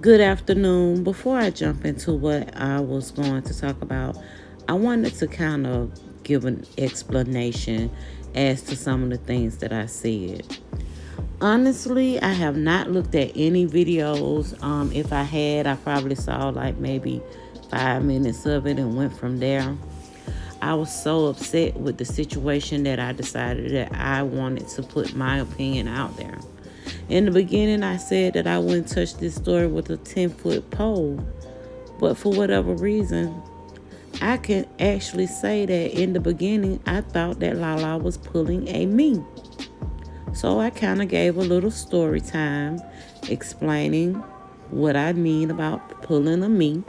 Good afternoon. Before I jump into what I was going to talk about, I wanted to kind of give an explanation as to some of the things that I said. Honestly, I have not looked at any videos. If I had, I probably saw like maybe 5 minutes of it and went from there. I was so upset with the situation that I decided that I wanted to put my opinion out there. In the beginning, I said that I wouldn't touch this story with a 10-foot pole. But for whatever reason, I can actually say that in the beginning, I thought that Lala was pulling a me. So I kind of gave a little story time explaining what I mean about pulling a me.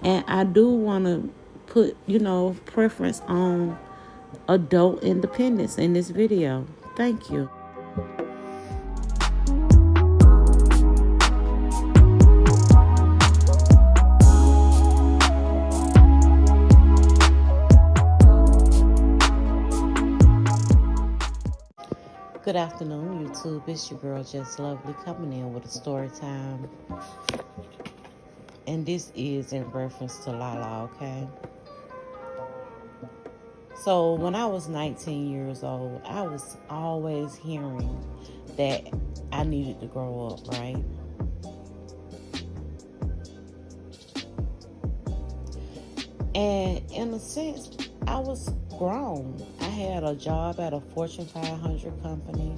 And I do want to put, preference on adult independence in this video. Thank you. Good afternoon, YouTube. It's your girl, Just Lovely, coming in with a story time. And this is in reference to Lala, okay? So, when I was 19 years old, I was always hearing that I needed to grow up, right? And in a sense, I was grown. I had a job at a Fortune 500 company.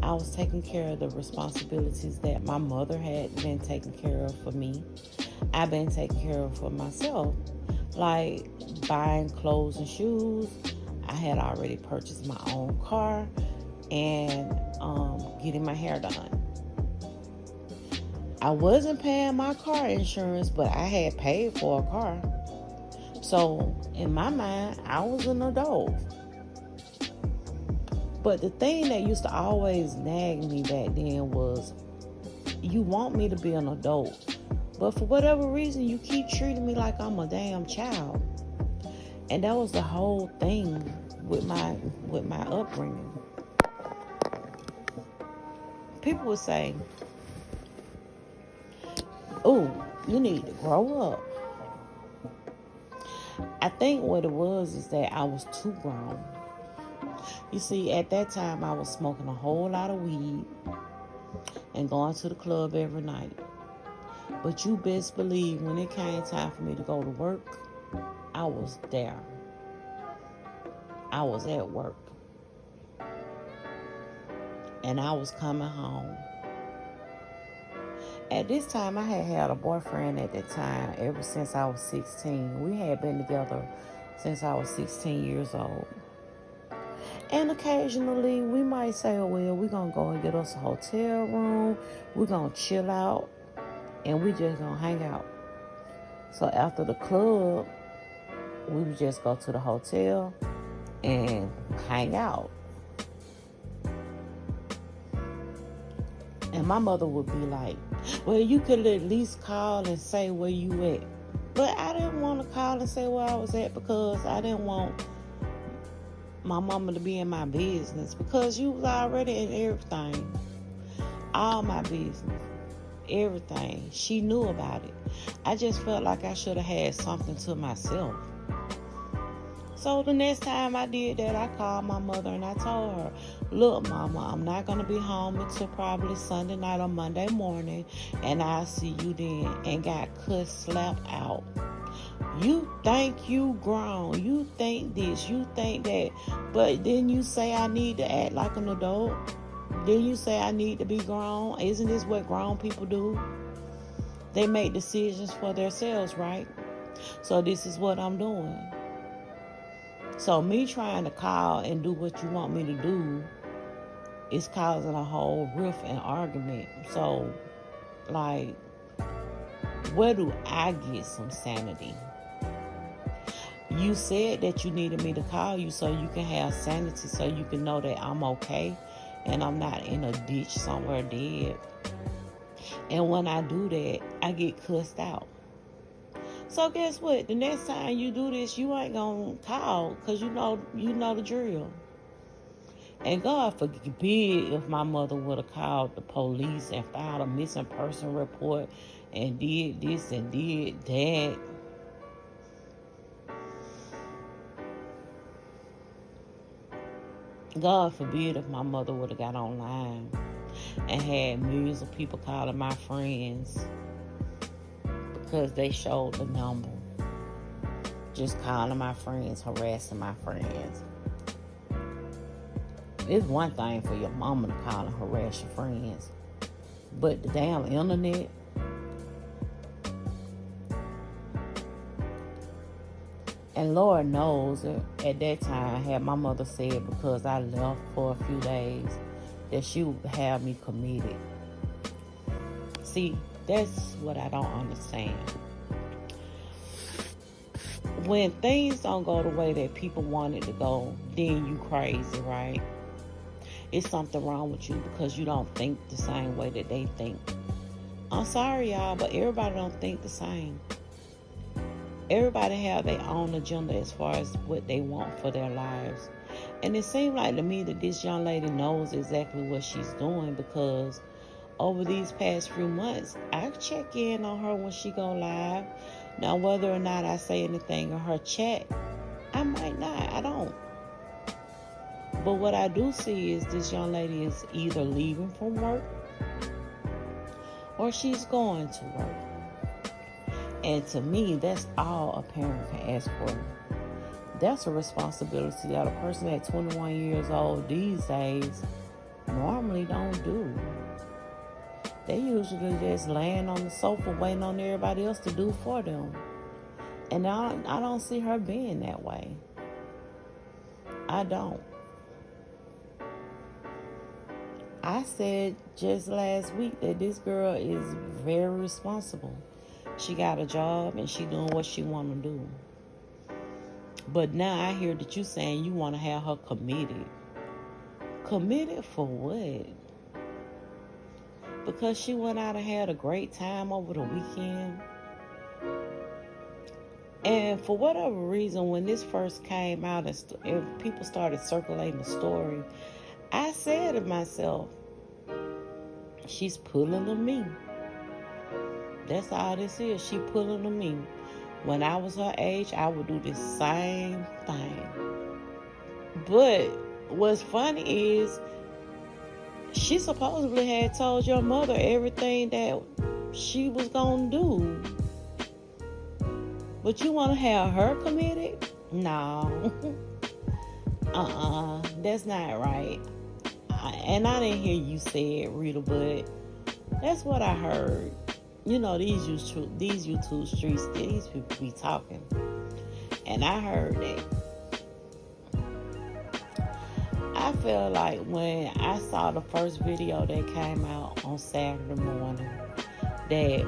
I was taking care of the responsibilities that my mother had been taking care of for me. I've been taking care of for myself, like buying clothes and shoes. I had already purchased my own car and getting my hair done. I wasn't paying my car insurance, but I had paid for a car. So in my mind, I was an adult. But the thing that used to always nag me back then was, you want me to be an adult, but for whatever reason, you keep treating me like I'm a damn child. And that was the whole thing with my upbringing. People would say, "Oh, you need to grow up." I think what it was is that I was too grown. You see, at that time, I was smoking a whole lot of weed and going to the club every night. But you best believe when it came time for me to go to work, I was there. I was at work. And I was coming home. At this time, I had a boyfriend at that time ever since I was 16. We had been together since I was 16 years old. And occasionally, we might say, oh, well, we're going to go and get us a hotel room. We're going to chill out. And we just going to hang out. So after the club, we would just go to the hotel and hang out. And my mother would be like, well, you could at least call and say where you at. But I didn't want to call and say where I was at because I didn't want my mama to be in my business, because you was already in everything. All my business. Everything. She knew about it. I just felt like I should have had something to myself. So the next time I did that, I called my mother and I told her, look, Mama, I'm not going to be home until probably Sunday night or Monday morning, and I'll see you then. And got cussed, slapped out. You think you grown. You think this. You think that. But then you say I need to act like an adult. Then you say I need to be grown. Isn't this what grown people do? They make decisions for themselves, right? So this is what I'm doing. So me trying to call and do what you want me to do is causing a whole rift and argument. So, like, where do I get some sanity? You said that you needed me to call you so you can have sanity, so you can know that I'm okay and I'm not in a ditch somewhere dead. And when I do that, I get cussed out. So guess what? The next time you do this, you ain't gonna call, because you know the drill. And God forbid if my mother would have called the police and filed a missing person report and did this and did that. God forbid if my mother would have got online and had millions of people calling my friends because they showed the number. Just calling my friends, harassing my friends. It's one thing for your mama to call and harass your friends, but the damn internet. And Lord knows at that time, had my mother said because I left for a few days, that she would have me committed. See, that's what I don't understand. When things don't go the way that people want it to go, then you crazy, right? It's something wrong with you because you don't think the same way that they think. I'm sorry, y'all, but everybody don't think the same. Everybody have their own agenda as far as what they want for their lives. And it seemed like to me that this young lady knows exactly what she's doing, because over these past few months, I check in on her when she go live. Now, whether or not I say anything in her chat, I might not. I don't. But what I do see is this young lady is either leaving from work or she's going to work. And to me, that's all a parent can ask for. That's a responsibility that a person at 21 years old these days normally don't do. They usually just laying on the sofa waiting on everybody else to do for them. And I don't see her being that way. I don't. I said just last week that this girl is very responsible. She got a job and she doing what she want to do. But now I hear that you saying you want to have her committed. Committed for what? Because she went out and had a great time over the weekend. And for whatever reason, when this first came out and people started circulating the story, I said to myself, she's pulling a me. That's all this is. She pulling a me. When I was her age, I would do the same thing. But what's funny is she supposedly had told your mother everything that she was going to do. But you want to have her committed? No. That's not right. And I didn't hear you say it, Rita, but that's what I heard. You know, these YouTube streets, these people be talking. And I heard that. I feel like when I saw the first video that came out on Saturday morning, that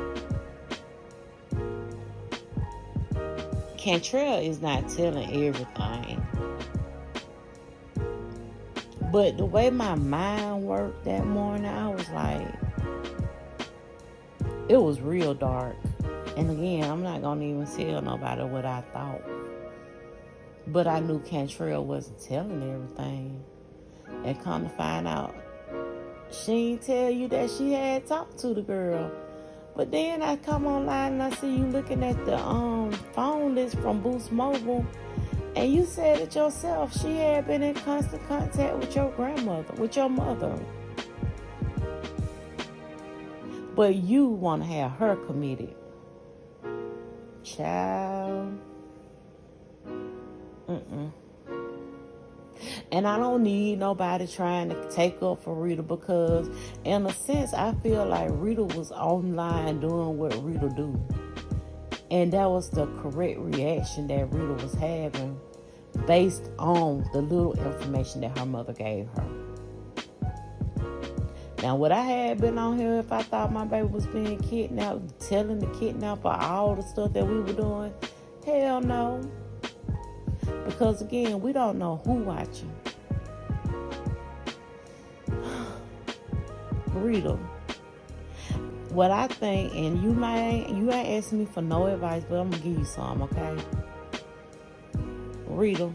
Cantrell is not telling everything. But the way my mind worked that morning, I was like, it was real dark. And again, I'm not going to even tell nobody what I thought. But I knew Cantrell wasn't telling everything. And come to find out, she didn't tell you that she had talked to the girl. But then I come online and I see you looking at the phone list from Boost Mobile. And you said it yourself, she had been in constant contact with your grandmother, with your mother. But you want to have her committed. Child. And I don't need nobody trying to take up for Rita, because in a sense, I feel like Rita was online doing what Rita do. And that was the correct reaction that Rita was having based on the little information that her mother gave her. Now, would I have been on here if I thought my baby was being kidnapped, telling the kidnapper all the stuff that we were doing? Hell no. Because again, we don't know who watching. Rita, what I think, and you ain't asking me for no advice, but I'm gonna give you some, okay? Rita,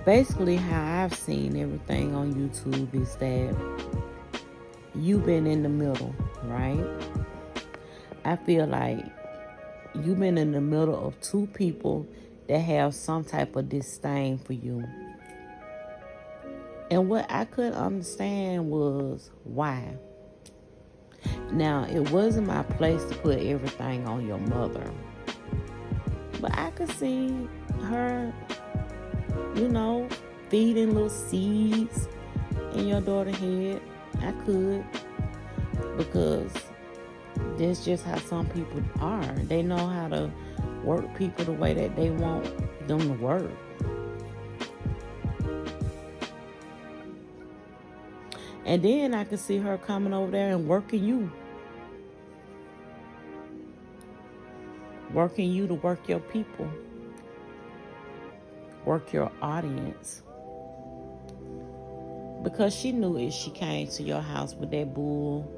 basically how I've seen everything on YouTube is that you've been in the middle, right? I feel like you've been in the middle of two people that have some type of disdain for you. And what I couldn't understand was why. Now, it wasn't my place to put everything on your mother. But I could see her, feeding little seeds in your daughter's head. I could. Because that's just how some people are. They know how to work people the way that they want them to work. And then I could see her coming over there and working you. Working you to work your people. Work your audience. Because she knew if she came to your house with that bull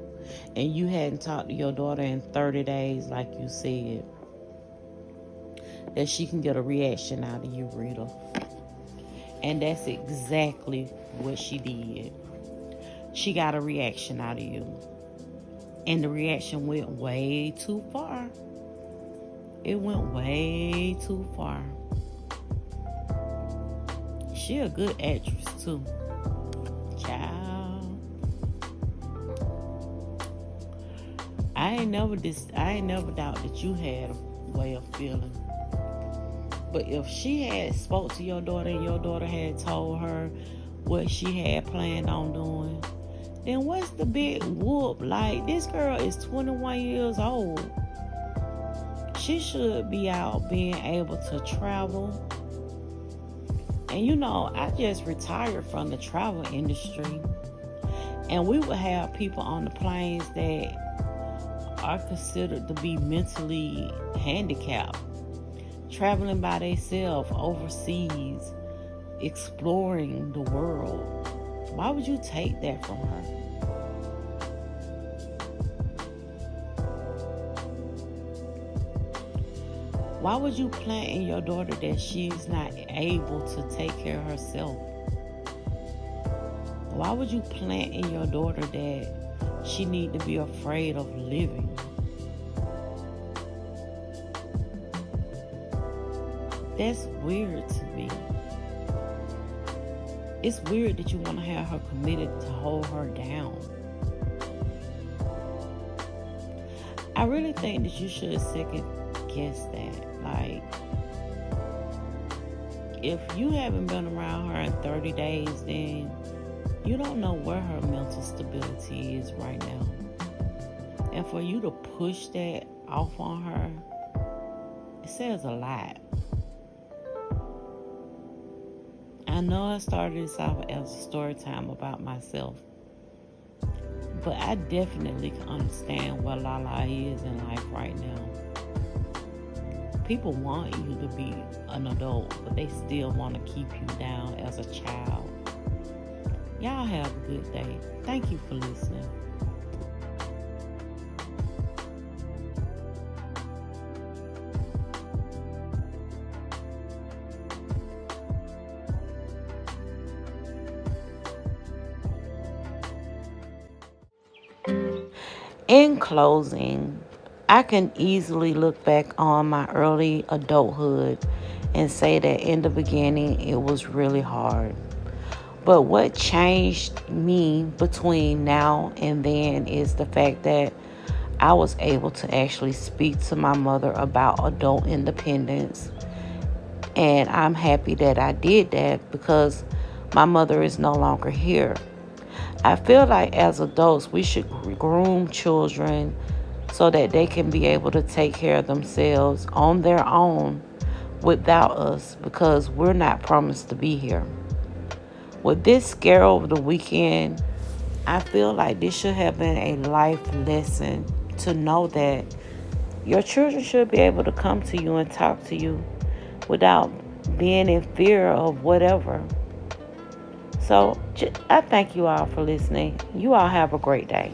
and you hadn't talked to your daughter in 30 days, like you said, that she can get a reaction out of you, Rita. And that's exactly what she did. She got a reaction out of you. And the reaction went way too far. It went way too far. She a good actress too. Child. I ain't never doubt that you had a way of feeling. But if she had spoke to your daughter and your daughter had told her what she had planned on doing, then what's the big whoop? Like, this girl is 21 years old. She should be out being able to travel. And I just retired from the travel industry. And we would have people on the planes that are considered to be mentally handicapped, traveling by themselves overseas, exploring the world. Why would you take that from her? Why would you plant in your daughter that she's not able to take care of herself? Why would you plant in your daughter that she need to be afraid of living? That's weird to me. It's weird that you want to have her committed to hold her down. I really think that you should second guess that. Like, if you haven't been around her in 30 days, then you don't know where her mental stability is right now. And for you to push that off on her, it says a lot. I know I started this off as a story time about myself, but I definitely can understand where Lala is in life right now. People want you to be an adult, but they still want to keep you down as a child. Y'all have a good day. Thank you for listening. In closing, I can easily look back on my early adulthood and say that in the beginning it was really hard. But what changed me between now and then is the fact that I was able to actually speak to my mother about adult independence. And I'm happy that I did that because my mother is no longer here. I feel like as adults, we should groom children so that they can be able to take care of themselves on their own without us, because we're not promised to be here. With this scare over the weekend, I feel like this should have been a life lesson to know that your children should be able to come to you and talk to you without being in fear of whatever. So I thank you all for listening. You all have a great day.